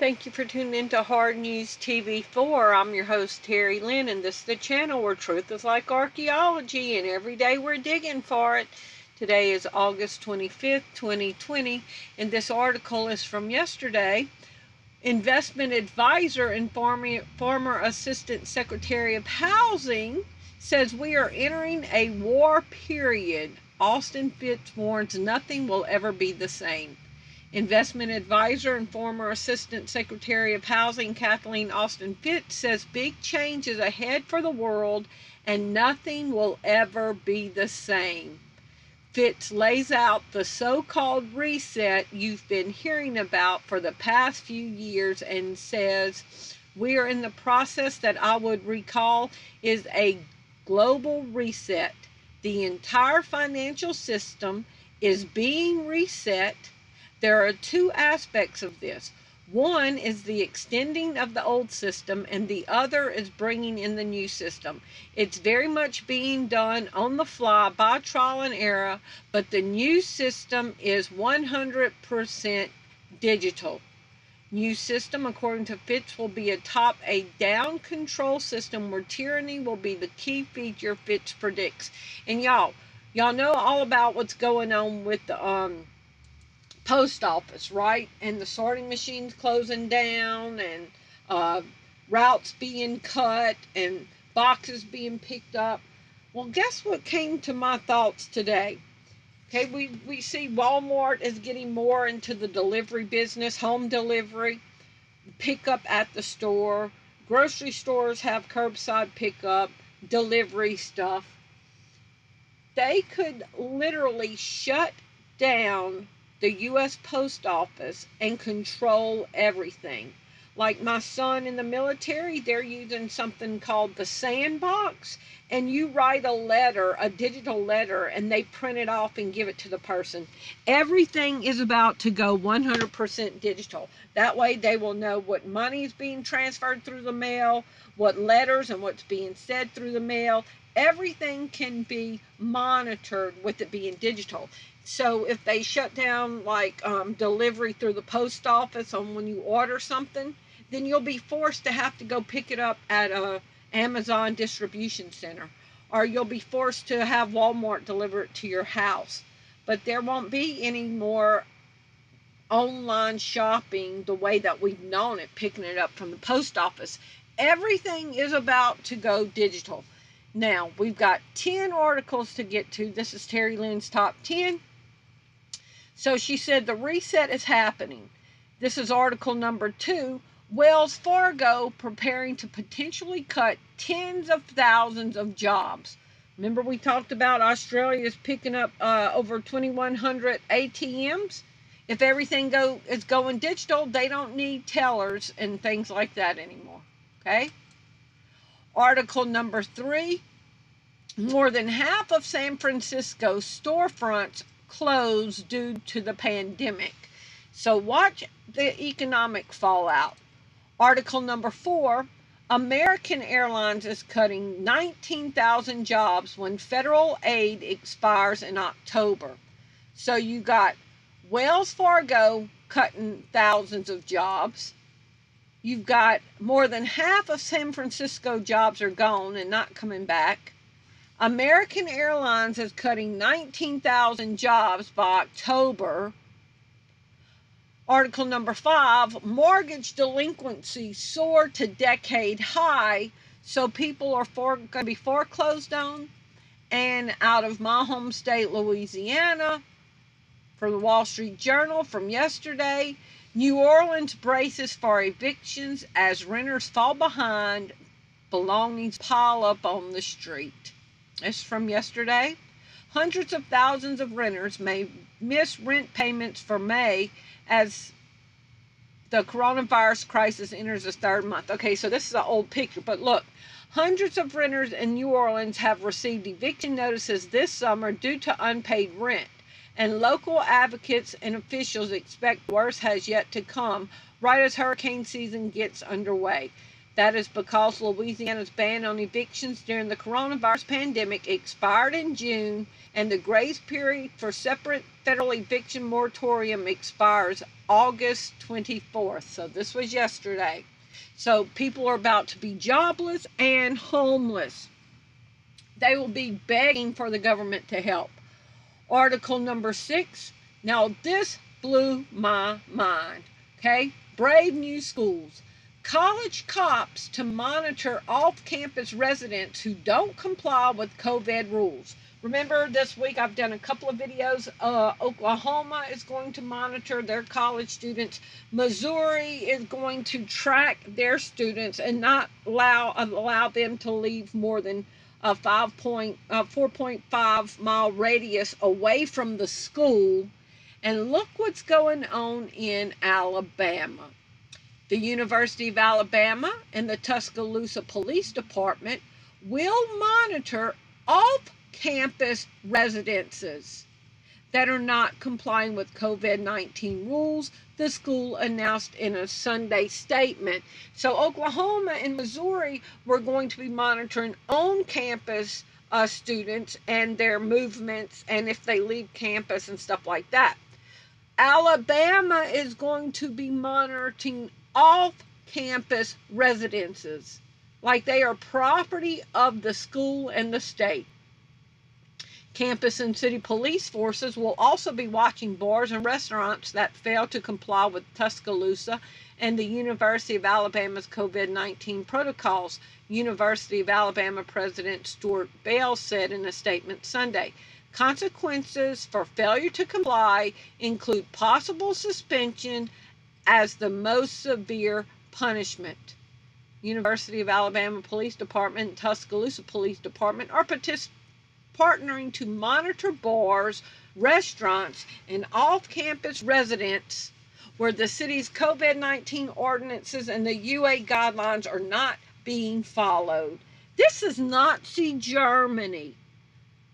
Thank you for tuning in to Hard News TV4. I'm your host, Terri Lynn, and this is the channel where truth is like archaeology, and every day we're digging for it. Today is August 25th, 2020, and this article is from yesterday. Investment advisor and former Assistant Secretary of Housing says we are entering a war period. Austin Fitts warns nothing will ever be the same. Investment advisor and former Assistant Secretary of Housing Kathleen Austin Fitts says big change is ahead for the world and nothing will ever be the same. Fitts lays out the so-called reset you've been hearing about for the past few years and says we are in the process that I would recall is a global reset. The entire financial system is being reset. There are two aspects of this. One is the extending of the old system, and the other is bringing in the new system. It's very much being done on the fly by trial and error, but the new system is 100% digital. New system, according to Fitts, will be atop a down control system where tyranny will be the key feature, Fitts predicts. And y'all know all about what's going on with the post office, right? And the sorting machines closing down, and routes being cut, and boxes being picked up. Well, guess what came to my thoughts today? Okay, we see Walmart is getting more into the delivery business, home delivery, pickup at the store. Grocery stores have curbside pickup, delivery stuff. They could literally shut down the U.S. Post Office and control everything. Like my son in the military, they're using something called the sandbox, and you write a letter, a digital letter, and they print it off and give it to the person. Everything is about to go 100% digital. That way they will know what money is being transferred through the mail, what letters and what's being said through the mail. Everything can be monitored with it being digital. So if they shut down like delivery through the post office on when you order something, then you'll be forced to have to go pick it up at a Amazon distribution center, or you'll be forced to have Walmart deliver it to your house. But there won't be any more online shopping the way that we've known it, picking it up from the post office. Everything is about to go digital. Now, we've got 10 articles to get to. This is Terri Lynn's top 10. So she said the reset is happening. This is article number 2. Wells Fargo preparing to potentially cut tens of thousands of jobs. Remember we talked about Australia is picking up over 2,100 ATMs? If everything is going digital, they don't need tellers and things like that anymore. Okay? Article number 3. More than half of San Francisco's storefronts closed due to the pandemic. So watch the economic fallout. Article number 4. American Airlines is cutting 19,000 jobs when federal aid expires in October. So you got Wells Fargo cutting thousands of jobs. You've got more than half of San Francisco jobs are gone and not coming back. American Airlines is cutting 19,000 jobs by October. Article number 5, mortgage delinquencies soar to decade high, so people are going to be foreclosed on. And out of my home state, Louisiana, from the Wall Street Journal from yesterday, New Orleans braces for evictions as renters fall behind, belongings pile up on the street. This is from yesterday. Hundreds of thousands of renters may miss rent payments for May as the coronavirus crisis enters its third month. Okay, so this is an old picture, but look. Hundreds of renters in New Orleans have received eviction notices this summer due to unpaid rent, and local advocates and officials expect worse has yet to come right as hurricane season gets underway. That is because Louisiana's ban on evictions during the coronavirus pandemic expired in June, and the grace period for separate federal eviction moratorium expires August 24th. So this was yesterday. So people are about to be jobless and homeless. They will be begging for the government to help. Article number 6. Now this blew my mind. Okay? Brave New Schools. College cops to monitor off-campus residents who don't comply with COVID rules. Remember, this week I've done a couple of videos. Oklahoma is going to monitor their college students. Missouri is going to track their students and not allow them to leave more than a 4.5 mile radius away from the school. And look what's going on in Alabama. The University of Alabama and the Tuscaloosa Police Department will monitor off-campus residences that are not complying with COVID-19 rules, the school announced in a Sunday statement. So Oklahoma and Missouri were going to be monitoring on-campus students and their movements and if they leave campus and stuff like that. Alabama is going to be monitoring off-campus residences like they are property of the school and the state. Campus and city police forces will also be watching bars and restaurants that fail to comply with Tuscaloosa and the University of Alabama's COVID-19 protocols, University of Alabama President Stuart Bell said in a statement Sunday. Consequences for failure to comply include possible suspension as the most severe punishment. University of Alabama Police Department and Tuscaloosa Police Department are partnering to monitor bars, restaurants, and off-campus residents where the city's COVID-19 ordinances and the UA guidelines are not being followed. This is Nazi Germany.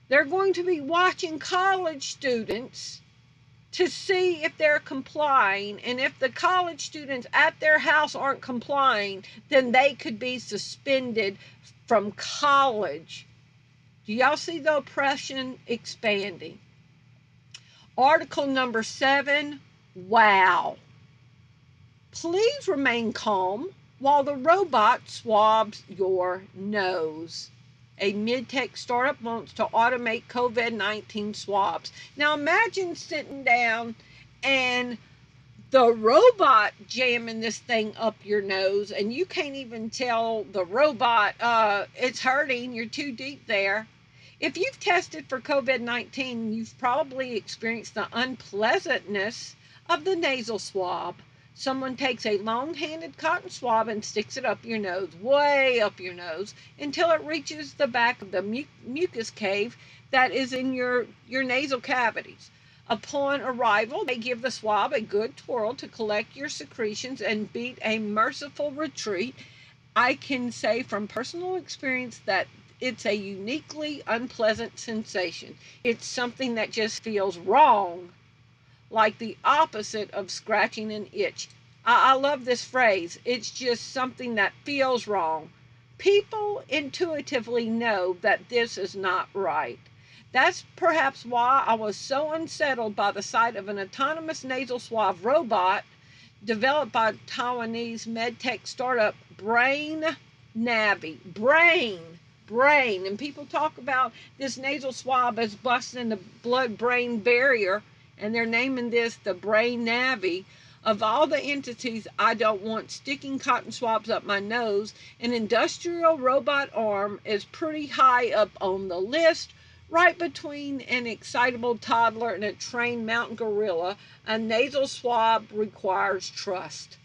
They're going to be watching college students to see if they're complying, and if the college students at their house aren't complying, then they could be suspended from college. Do y'all see the oppression expanding? Article number 7, wow. Please remain calm while the robot swabs your nose. A mid-tech startup wants to automate COVID-19 swabs. Now imagine sitting down and the robot jamming this thing up your nose and you can't even tell the robot it's hurting, you're too deep there. If you've tested for COVID-19, you've probably experienced the unpleasantness of the nasal swab. Someone takes a long-handed cotton swab and sticks it up your nose, way up your nose, until it reaches the back of the mucus cave that is in your nasal cavities. Upon arrival, they give the swab a good twirl to collect your secretions and beat a merciful retreat. I can say from personal experience that it's a uniquely unpleasant sensation. It's something that just feels wrong, like the opposite of scratching an itch. I love this phrase. It's just something that feels wrong. People intuitively know that this is not right. That's perhaps why I was so unsettled by the sight of an autonomous nasal swab robot developed by Taiwanese medtech startup Brain Navi. Brain. And people talk about this nasal swab as busting the blood-brain barrier, and they're naming this the Brain Navi. Of all the entities I don't want sticking cotton swabs up my nose, an industrial robot arm is pretty high up on the list, right between an excitable toddler and a trained mountain gorilla. A nasal swab requires trust.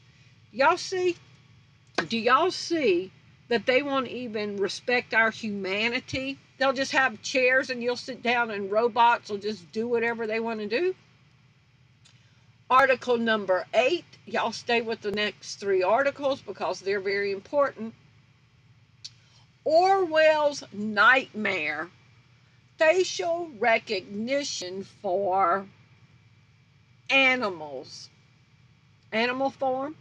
Y'all see? Do y'all see that they won't even respect our humanity? They'll just have chairs and you'll sit down and robots will just do whatever they want to do. Article number 8. Y'all stay with the next 3 articles because they're very important. Orwell's nightmare. Facial recognition for animals. Animal form.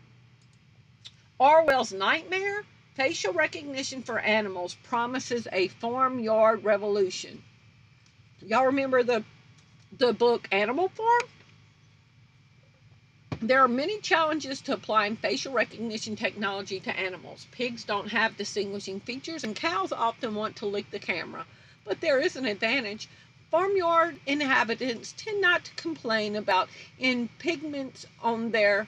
Orwell's nightmare Facial recognition for animals promises a farmyard revolution. Y'all remember the book Animal Farm? There are many challenges to applying facial recognition technology to animals. Pigs don't have distinguishing features, and cows often want to lick the camera. But there is an advantage. Farmyard inhabitants tend not to complain about impingements on their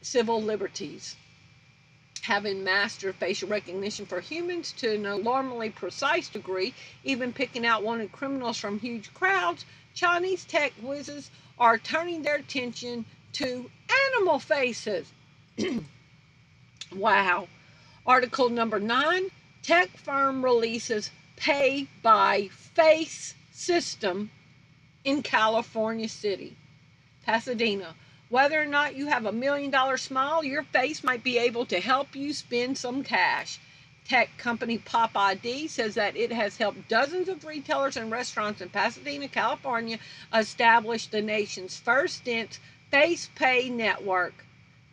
civil liberties. Having mastered facial recognition for humans to an alarmingly precise degree, even picking out wanted criminals from huge crowds, Chinese tech whizzes are turning their attention to animal faces. Wow. Article number 9, tech firm releases pay by face system in California City. Pasadena. Whether or not you have $1 million smile, your face might be able to help you spend some cash. Tech company Pop ID says that it has helped dozens of retailers and restaurants in Pasadena, California, establish the nation's first dense face pay network.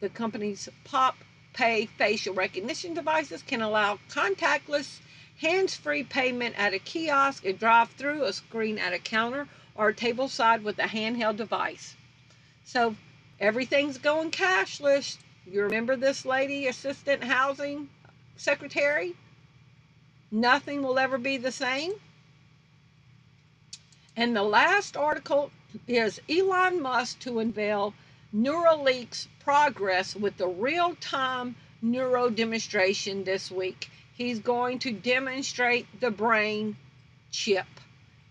The company's Pop Pay facial recognition devices can allow contactless, hands-free payment at a kiosk, a drive-thru, a screen at a counter, or a tableside with a handheld device. So everything's going cashless. You remember this lady, assistant housing secretary? Nothing will ever be the same. And the last article is Elon Musk to unveil Neuralink's progress with the real-time neuro demonstration this week. He's going to demonstrate the brain chip.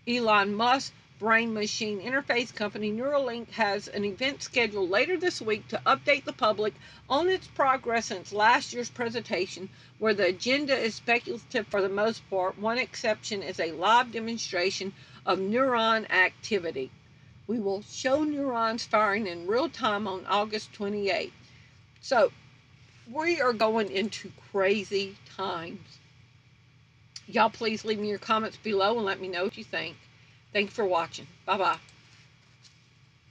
Elon Musk brain-machine interface company Neuralink has an event scheduled later this week to update the public on its progress since last year's presentation, where the agenda is speculative for the most part. One exception is a live demonstration of neuron activity. We will show neurons firing in real time on August 28th. So, we are going into crazy times. Y'all please leave me your comments below and let me know what you think. Thanks for watching. Bye-bye.